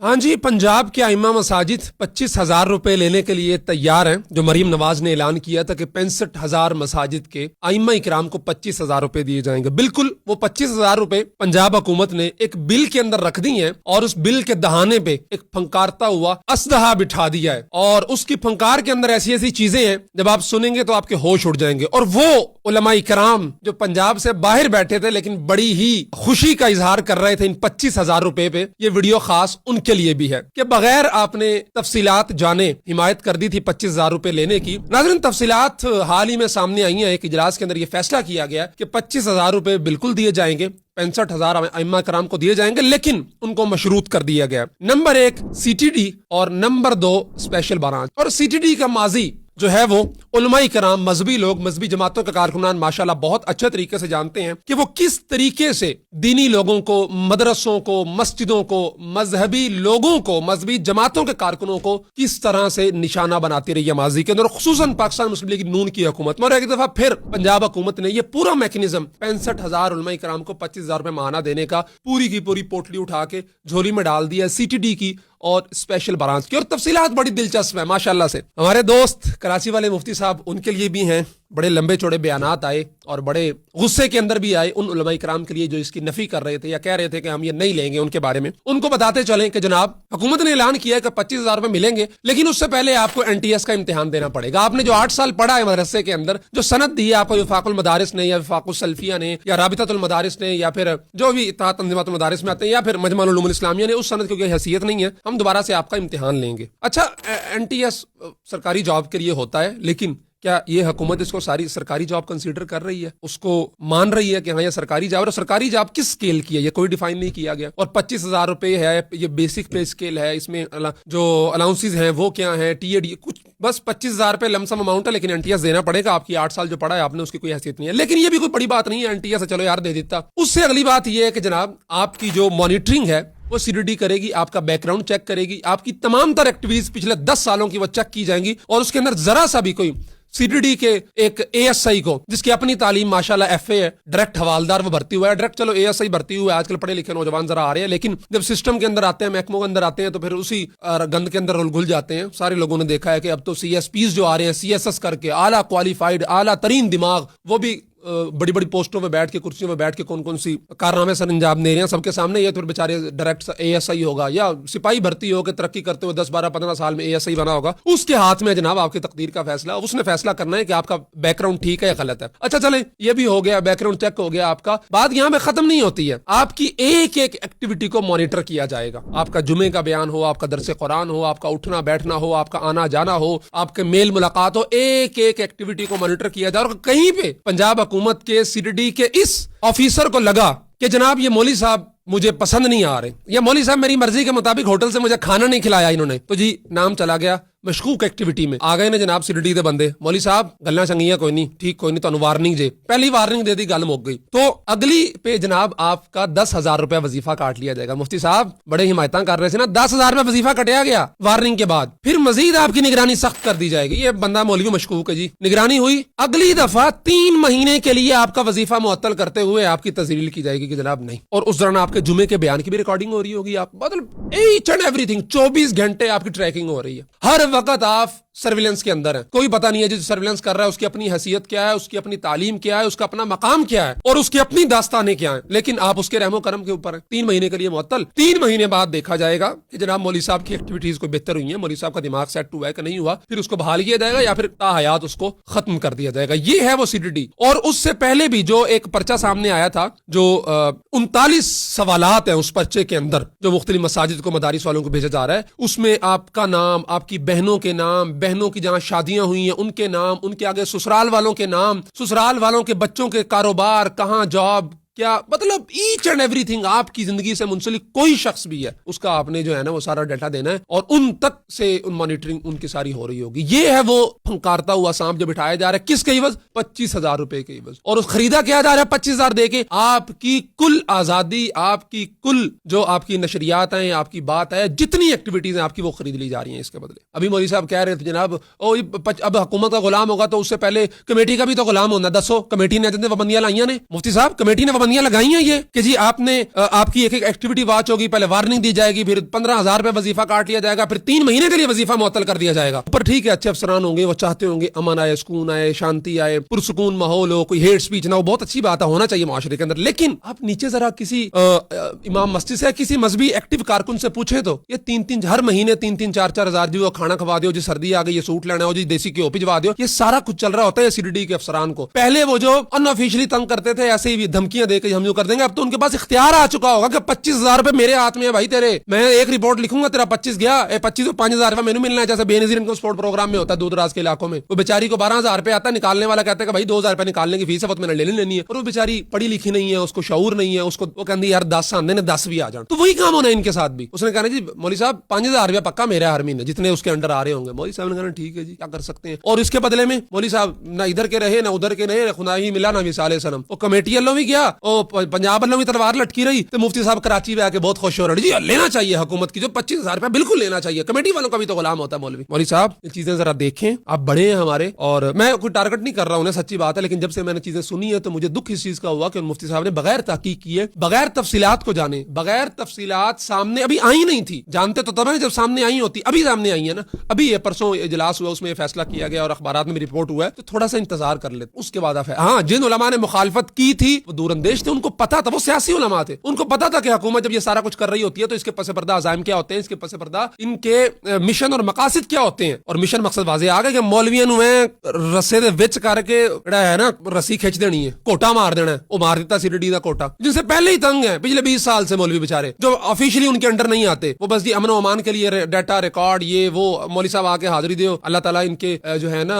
ہاں جی، پنجاب کے ائمہ مساجد 25,000 روپے لینے کے لیے تیار ہیں. جو مریم نواز نے اعلان کیا تھا کہ 65,000 مساجد کے ائمہ اکرام کو 25,000 روپے دیے جائیں گے. بالکل وہ 25,000 روپے پنجاب حکومت نے ایک بل کے اندر رکھ دی ہیں اور اس بل کے دہانے پہ ایک پھنکارتا ہوا اسدحہ بٹھا دیا ہے. اور اس کی پھنکار کے اندر ایسی ایسی چیزیں ہیں جب آپ سنیں گے تو آپ کے ہوش اڑ جائیں گے. اور وہ علماء اکرام جو پنجاب سے باہر بیٹھے تھے لیکن بڑی ہی خوشی کا اظہار کر رہے تھے ان 25,000 روپے پہ، یہ ویڈیو خاص ان کے لیے بھی ہے کہ بغیر آپ نے تفصیلات جانے حمایت کر دی تھی 25,000 روپے لینے کی. ناظرین، تفصیلات حال ہی میں سامنے آئی ہیں. ایک اجلاس کے اندر یہ فیصلہ کیا گیا کہ 25,000 روپے بالکل دیے جائیں گے، 65,000 ائمہ کرام کو دیے جائیں گے، لیکن ان کو مشروط کر دیا گیا. نمبر 1 CTD اور نمبر 2 اسپیشل برانچ. اور CTD کا ماضی جو ہے وہ علماء کرام، مذہبی لوگ، مذہبی جماعتوں کے کارکنان ماشاءاللہ بہت اچھے طریقے سے جانتے ہیں کہ وہ کس طریقے سے دینی لوگوں کو، مدرسوں کو، مسجدوں کو، مذہبی لوگوں کو، مذہبی جماعتوں کے کارکنوں کو کس طرح سے نشانہ بناتی رہی ہے ماضی کے اندر، خصوصاً پاکستان مسلم لیگ نون کی حکومت میں. اور ایک دفعہ پھر پنجاب حکومت نے یہ پورا میکنزم 65,000 علماء کرام کو 25,000 روپے ماہانہ دینے کا پوری کی پوری پوٹلی اٹھا کے جھولی میں ڈال دیا CTD کی اور اسپیشل برانچ کی. اور تفصیلات بڑی دلچسپ ہے ماشاءاللہ سے. ہمارے دوست کراچی والے مفتی صاحب، ان کے لیے بھی ہیں، بڑے لمبے چوڑے بیانات آئے اور بڑے غصے کے اندر بھی آئے ان علماء کرام کے لیے جو اس کی نفی کر رہے تھے یا کہہ رہے تھے کہ ہم یہ نہیں لیں گے. ان کے بارے میں ان کو بتاتے چلیں کہ جناب حکومت نے اعلان کیا ہے کہ 25,000 روپے ملیں گے، لیکن اس سے پہلے آپ کو NTS کا امتحان دینا پڑے گا. آپ نے جو 8 سال پڑھا ہے مدرسے کے اندر، جو سند دی ہے آپ کو وفاق المدارس نے یا وفاق السلفیہ نے یا رابطۃ المدارس نے یا پھر جو بھی اتحاد تنظیمات المدارس میں آتے ہیں یا پھر مجمع العلوم الاسلامیہ نے، اس سند کی کوئی حیثیت نہیں ہے. ہم دوبارہ سے آپ کا امتحان لیں گے. اچھا، NTS سرکاری جاب کے لیے ہوتا ہے، لیکن کیا یہ حکومت اس کو ساری سرکاری جاب کنسیڈر کر رہی ہے؟ اس کو مان رہی ہے کہ ہاں یہ سرکاری جاب ہے؟ اور سرکاری جاب کس سکیل کی ہے یہ کوئی ڈیفائن نہیں کیا گیا. اور 25,000 روپے ہے، یہ بیسک پے سکیل ہے، اس میں جو الاؤنسز ہیں وہ کیا ہیں، TAD کچھ، بس 25,000 روپے لم سم اماؤنٹ ہے، لیکن NTS دینا پڑے گا. آپ کی 8 سال جو پڑھا ہے آپ نے، اس کی کوئی حیثیت نہیں ہے. لیکن یہ بھی کوئی بڑی بات نہیں ہے، NTS چلو یار دے دیتا. اس سے اگلی بات یہ ہے کہ جناب آپ کی جو مانیٹرنگ ہے وہ CTD کرے گی، آپ کا بیک گراؤنڈ چیک کرے گی، آپ کی تمام تر ایکٹیویٹیز پچھلے 10 سالوں کی وہ چیک کی جائیں گی. اور اس کے اندر ذرا سا بھی کوئی CTD کے ایک ASI کو، جس کی اپنی تعلیم ماشاءاللہ FA ہے، ڈائریکٹ حوالدار وہ بھرتی ہوا ہے، ڈائریکٹ چلو ASI بھرتی ہوا ہے، آج کل پڑھے لکھے نوجوان ذرا آ رہے ہیں، لیکن جب سسٹم کے اندر آتے ہیں، محکموں کے اندر آتے ہیں، تو پھر اسی گند کے اندر گھل جاتے ہیں. سارے لوگوں نے دیکھا ہے کہ اب تو CSPs جو آ رہے ہیں، CSS کر کے اعلیٰ کوالیفائڈ، اعلیٰ ترین دماغ، وہ بھی بڑی بڑی پوسٹوں پہ بیٹھ کے، کرسیوں پہ بیٹھ کے کون کون سی کارنامے سر انجام دے رہے ہیں سب کے سامنے. یہ تو بیچارے ڈائریکٹ ASI ہوگا یا سپاہی بھرتی ہو کے ترقی کرتے ہوئے 10 12 15 سال میں ASI بنا ہوگا، اس کے ہاتھ میں جناب آپ کی تقدیر کا فیصلہ. اس نے فیصلہ کرنا ہے کہ آپ کا بیک گراؤنڈ ٹھیک ہے یا غلط ہے. اچھا چلیں، یہ بھی ہو گیا، بیک گراؤنڈ چیک ہو گیا آپ کا. بات یہاں پہ ختم نہیں ہوتی ہے، آپ کی ایک ایک ایکٹیویٹی کو مانیٹر کیا جائے گا. آپ کا جمعے کا بیان ہو، آپ کا درس قرآن ہو، آپ کا اٹھنا بیٹھنا ہو، آپ کا آنا جانا ہو، آپ کے میل ملاقات ہو، ایک ایک ایکٹیویٹی کو مانیٹر کیا جائے. اور کہیں پہ پنجاب حکومت کے CTD کے اس آفیسر کو لگا کہ جناب یہ مولوی صاحب مجھے پسند نہیں آ رہے، یا مولوی صاحب میری مرضی کے مطابق ہوٹل سے مجھے کھانا نہیں کھلایا انہوں نے، تو جی نام چلا گیا مشکوک ایکٹیویٹی میں. آ گئے نے جناب CTD دے بندے، مولوی صاحب گلاں چنگیاں کوئی نہیں، ٹھیک کوئی نہیں، تانوں وارننگ جے، پہلی وارننگ دے دی، گل مک گئی. تو اگلی پہ جناب آپ کا 10,000 روپے وظیفہ کاٹ لیا جائے گا. مفتی صاحب بڑے حمایتاں کر رہے تھے نا، 10,000 روپے وظیفہ کٹیا گیا وارننگ کے بعد. پھر مزید آپ کی نگرانی سخت کر دی جائے گی. یہ بندہ مولوی مشکوک ہے جی، نگرانی ہوئی، اگلی دفعہ 3 مہینے کے لیے آپ کا وظیفہ معطل کرتے ہوئے آپ کی تذلیل کی جائے گی کہ جناب نہیں. اور اس دوران آپ کے جمعے کے بیان کی بھی ریکارڈنگ ہو رہی ہوگی. آپ مطلب ایچ اینڈ ایوری تھنگ 24 گھنٹے آپ کی ٹریکنگ ہو رہی ہے، ہر وقت آپ سرویلنس کے اندر ہے. کوئی پتہ نہیں ہے جو سرویلنس کر رہا ہے اس کی اپنی حیثیت کیا ہے، اس کی اپنی تعلیم کیا ہے، اس کا اپنا مقام کیا ہے اور اس کی اپنی داستانیں کیا ہیں، لیکن آپ اس کے رحم و کرم کے اوپر ہیں. 3 مہینے کے لیے معطل. 3 مہینے بعد دیکھا جائے گا کہ جناب مولوی صاحب کی ایکٹیویٹیز کوئی بہتر ہوئی ہیں، مولوی صاحب کا دماغ سیٹ ہوا ہے کہ نہیں ہوا، پھر اس کو بحال کیا جائے گا یا پھر تا حیات اس کو ختم کر دیا جائے گا. یہ ہے وہ CTD. اور اس سے پہلے بھی جو ایک پرچہ سامنے آیا تھا، جو 39 سوالات ہیں اس پرچے کے اندر جو مختلف مساجد کو، مدارس والوں کو بھیجا جا رہا ہے، اس میں آپ کا نام، آپ کی بہنوں کے نام، بہنوں کی جہاں شادیاں ہوئی ہیں ان کے نام، ان کے آگے سسرال والوں کے نام، سسرال والوں کے بچوں کے کاروبار، کہاں جاب، کیا مطلب ایچ اینڈ ایوری تھنگ آپ کی زندگی سے منسلک کوئی شخص بھی ہے اس کا آپ نے جو ہے نا وہ سارا ڈیٹا دینا ہے، اور ان تک سے ان مانیٹرنگ ان کی ساری ہو رہی ہوگی. یہ ہے وہ پھنکارتا ہوا سانپ جو بٹھایا جا رہا ہے. کس کے عوض؟ 25,000 روپے کے عوض. اور خریدا کیا جا رہا ہے 25,000 دے کے؟ آپ کی کل آزادی، آپ کی کل جو آپ کی نشریات ہیں، آپ کی بات ہے، جتنی ایکٹیویٹیز ہیں آپ کی وہ خرید لی جا رہی ہیں اس کے بدلے. ابھی مولوی صاحب کہہ رہے تھے جناب اب حکومت کا غلام ہوگا تو اس سے پہلے کمیٹی کا بھی تو غلام ہونا. دسو کمیٹی نے پابندیاں لائیاں نے، مفتی صاحب کمیٹی نے پابندیاں لگائی ہیں یہ کہ جی آپ نے آپ کی ایک ایکٹیویٹی واچ ہوگی, پہلے وارننگ دی جائے گی, پھر 15,000 روپے وظیفہ کاٹ لیا جائے گا, پھر 3 مہینے کے لیے وظیفہ معطل کر دیا جائے گا. پر ٹھیک ہے, اچھے افسران ہوں گے, وہ چاہتے ہوں گے امن آئے, سکون آئے, شانتی آئے, پرسکون ماحول ہو, کوئی ہیٹ سپیچ نہ ہو, بہت اچھی بات ہے, ہونا چاہیے معاشرے کے اندر. لیکن آپ نیچے ذرا کسی امام مسجد سے, کسی مذہبی ایکٹیو کارکن سے پوچھے تو یہ 3 ہر مہینے 3-4 ہزار جو کھانا کھوا دو, جی سردی آ گئی, یہ سوٹ لینا ہو, جی دیسی گھیو پجوا دو, یہ سارا کچھ چل رہا ہوتا ہے CDD کے افسران کو. پہلے وہ جو ان آفیشلی تنگ کرتے تھے, ایسے ہی دھمکیاں دے کے ہم جو کر دیں گے, اب تو ان کے پاس اختیار آ چکا ہوگا کہ 25,000 روپے میرے ہاتھ میں ہے بھائی تیرے, میں ایک رپورٹ لکھوں گا, تیرا 25 گیا, 25 تو 5,000 روپے مینو ملنا ہے, جیسے بے نظیر انکم سپورٹ پروگرام میں ہوتا ہے دور دراز کے علاقوں میں. وہ بیچاری کو 12,000 روپے آتا ہے, نکالنے والا کہتا ہے کہ بھائی 2,000 روپے نکالنے کی فیس ہے, وہ میں نے لینی ہے, اور وہ بیچاری پڑھی لکھی نہیں ہے, اس کو شعور نہیں ہے, اس کو وہ کہندی یار 10 آندے نے 10 بھی آ جان. تو وہی کام ہونا ہے ان کے ساتھ بھی. اس نے کہا جی مولوی صاحب 5,000 روپے پکا میرا ہر مہینے, جتنے اس کے انڈر آ رہے ہوں گے. مولوی صاحب نے کہا ٹھیک ہے جی, کیا کر سکتے ہیں. اور اس کے بدلے میں مولوی صاحب نہ ادھر کے رہے, نہ ادھر کے رہے, خدا ہی ملا, نہ وصال سنم. وہ کمیٹی والوں بھی گیا, اور پنجاب والوں بھی تلوار لٹکی رہی, تو مفتی صاحب کراچی میں آ کے بہت خوش ہو رہے, جی لینا چاہیے حکومت کی جو 25,000 روپے بالکل لینا چاہیے. کمیٹی والوں کا بھی تو غلام ہوتا ہے مولوی. مولوی صاحب یہ چیزیں ذرا دیکھیں, آپ بڑے ہیں ہمارے, اور میں کوئی ٹارگٹ نہیں کر رہا ہوں, سچی بات ہے, لیکن جب سے میں نے چیزیں سنی ہے تو مجھے دکھ اس چیز کا ہوا کہ مفتی صاحب نے بغیر تحقیق کیے, بغیر تفصیلات کو جانے, بغیر تفصیلات سامنے ابھی آئی نہیں تھی, جانتے تو تب ہے جب سامنے آئی ہوتی, ابھی سامنے آئی ہے نا, ابھی یہ پرسوں اجلاس ہوا, اس میں یہ فیصلہ کیا گیا اور اخبارات میں بھی رپورٹ ہوا ہے, تو تھوڑا سا انتظار کر لیتے, اس کے بعد ہاں جن علماء نے مخالفت کی تھی وہ دور اندیش تھے, ان کو پتا تھا, وہ سیاسی علماء تھے, ان کو پتا تھا کہ حکومت جب یہ سارا کچھ کر رہی ہوتی ہے تو اس کے پس پردہ عزائم کیا ہوتے ہیں, اس کے پس پردہ ان کے مشن اور مقاصد کیا ہوتے ہیں. اور مشن مقصد واضح آ گیا کہ مولویاں نو رسے دے وچ کر کے جڑا ہے نا رسی کھچ دینی ہے, کوٹا مار دینا ہے. وہ مار دیتا CDD دا کوٹا, جن سے پہلے ہی تنگ ہے پچھلے 20 سال سے مولوی بیچارے, جو آفیشلی ان کے انڈر نہیں آتے, وہ بس جی امن و امان کے لیے ڈیٹا ریکارڈ یہ وہ, مولوی صاحب آ کے حاضری دیو, اللہ تعالیٰ ان کے جو ہے نا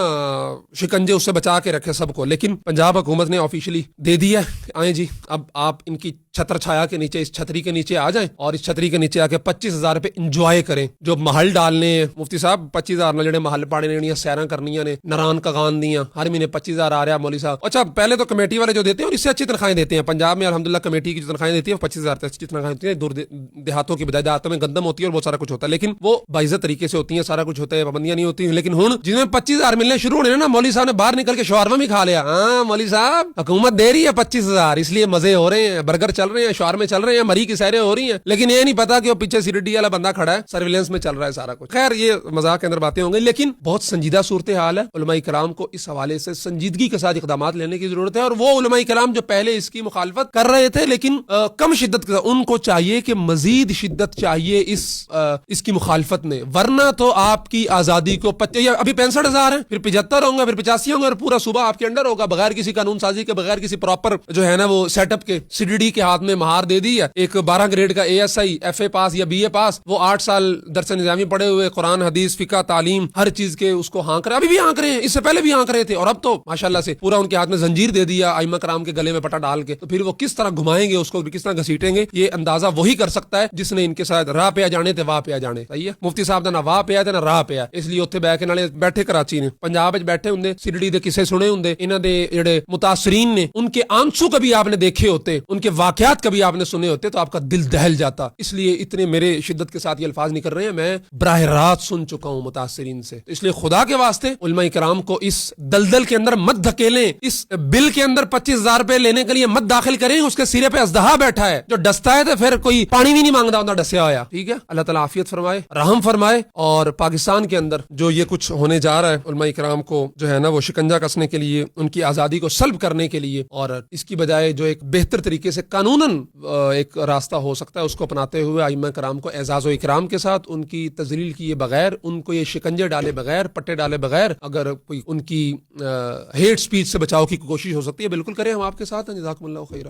شکنجے اس سے بچا کے رکھے سب کو. لیکن پنجاب حکومت نے آفیشلی دے دیا, آئیں جی اب آپ ان کی چھتر چھایا کے نیچے, اس چھتری کے نیچے آ جائیں, اور اس چھتری کے نیچے آ کے 25,000 روپے انجوائے کریں. جو محل ڈالنے ہیں مفتی صاحب 25,000 نہ جڑے محل پاڑے نے, سیراں کرنیاں نے, نران کا گان دیاں, ہر مہینے 25,000 آ رہا مولوی صاحب. اچھا پہلے تو کمیٹی والے جو دیتے ہیں اور اس سے اچھی تنخواہیں دیتے ہیں, پنجاب میں الحمدللہ کمیٹی کی جو تنخواہیں دیتی ہے 25,000 تک اچھی تنخواہیں ہوتی ہیں. دور دیہاتوں کی بجائے دیہاتوں میں گندم ہوتی ہے اور بہت سارا کچھ ہوتا ہے, لیکن وہ باعزت طریقے سے ہوتی ہیں, سارا کچھ ہوتا ہے, پابندیاں نہیں ہوتی ہیں. لیکن ہن جن میں 25,000 ملنے شروع ہونے نا, مولوی صاحب نے باہر نکل کے شاورما بھی کھا لیا. ہاں مولوی صاحب حکومت دے رہی ہے 25,000, اس لیے مزے ہو رہے ہیں, برگر چل رہے ہیں, شاورما چل رہے ہیں, مری کی سیریں ہو رہی ہیں, لیکن یہ نہیں پتا کہ وہ پیچھے CDD والا بندہ کھڑا ہے, سرویلنس میں چل رہا ہے سارا کچھ. خیر یہ مذاق کے اندر باتیں ہوں گی, لیکن بہت سنجیدہ صورتحال ہے. علماء کرام کو اس حوالے سے سنجیدگی کے ساتھ اقدامات لینے کی ضرورت ہے. اور وہ علماء کرام جو پہلے اس کی مخالفت کر رہے تھے لیکن کم شدت, ان کو چاہیے کہ مزید شدت چاہیے اس کی مخالفت میں, ورنہ تو آپ کی آزادی کو ابھی 65,000 ہیں, پھر 75 ہوں گے, پھر 85 ہوں گے, اور پورا صوبہ آپ کے انڈر ہوگا بغیر کسی قانون سازی کے, بغیر کسی پراپر جو ہے نا وہ سیٹ اپ کے. CDD کے ہاتھ میں مہار دے دی ہے, ایک 12 گریڈ کا ASI FA پاس یا BA پاس, وہ 8 سال درس نظامی پڑھے ہوئے, قرآن حدیث فقہ تعلیم ہر چیز کے اس کو ہانک رہے, ابھی بھی ہانک رہے ہیں, اس سے پہلے بھی ہانک رہے تھے, اور اب تو ماشاءاللہ سے پورا ان کے ہاتھ میں زنجیر دے دیا ائمہ کرام کے گلے میں پٹا ڈال کے. تو پھر وہ کس طرح گھمائیں گے اس کو, کس طرح گھسیٹیں گے, یہ اندازہ وہی کر سکتا ہے جس نے ان کے ساتھ راہ پہ جانے تے واہ پہ جانے. صحیح ہے, مفتی صاحب دا نہ واہ پہ تے نہ راہ پہ, اس لیے اوتھے بیٹھ کے نالے بیٹھے کراچی نے, پنجاب وچ بیٹھے ہوندے, CDD دے قصے سنے ہوندے, انہاں دے جڑے متاثرین نے ان کے آنسو کبھی آپ نے دیکھے ہوتے, ان کے واقعات کبھی آپ نے سنے ہوتے, تو آپ کا دل دہل جاتا. اس لیے اتنے میرے شدت کے ساتھ یہ الفاظ نہیں کر رہے ہیں, میں براہ راست سن چکا ہوں متاثرین سے. اس لیے خدا کے واسطے علماء کرام کو اس دلدل کے اندر مت دھکیلیں, اس بل کے اندر 25,000 روپے لینے کے لیے مت داخل کریں. اس کے سرے پہ اژدہا بیٹھا ہے جو ڈستا ہے, تو پھر کوئی پانی بھی نہیں مانگتا ہوتا ڈسیا ہوا. ٹھیک ہے, اللہ تعالیٰ عافیت فرمائے, رحم فرمائے. اور پاکستان کے اندر جو یہ کچھ ہونے جا رہا ہے, علماء کرام کو جو ہے نا وہ شکنجہ کسنے کے لیے, ان کی آزادی کو سلب کرنے کے لیے, اور اس کی بجائے جو ایک بہتر طریقے سے قانوناً ایک راستہ ہو سکتا ہے اس کو اپناتے ہوئے ائمہ کرام کو اعزاز و اکرام کے ساتھ, ان کی تذلیل کیے بغیر, ان کو یہ شکنجے ڈالے بغیر, پٹے ڈالے بغیر, اگر کوئی ان کی ہیٹ سپیچ سے بچاؤ کی کوشش ہو سکتی ہے بالکل کریں, ہم آپ کے ساتھ ہیں. جزاکم اللہ خیرہ.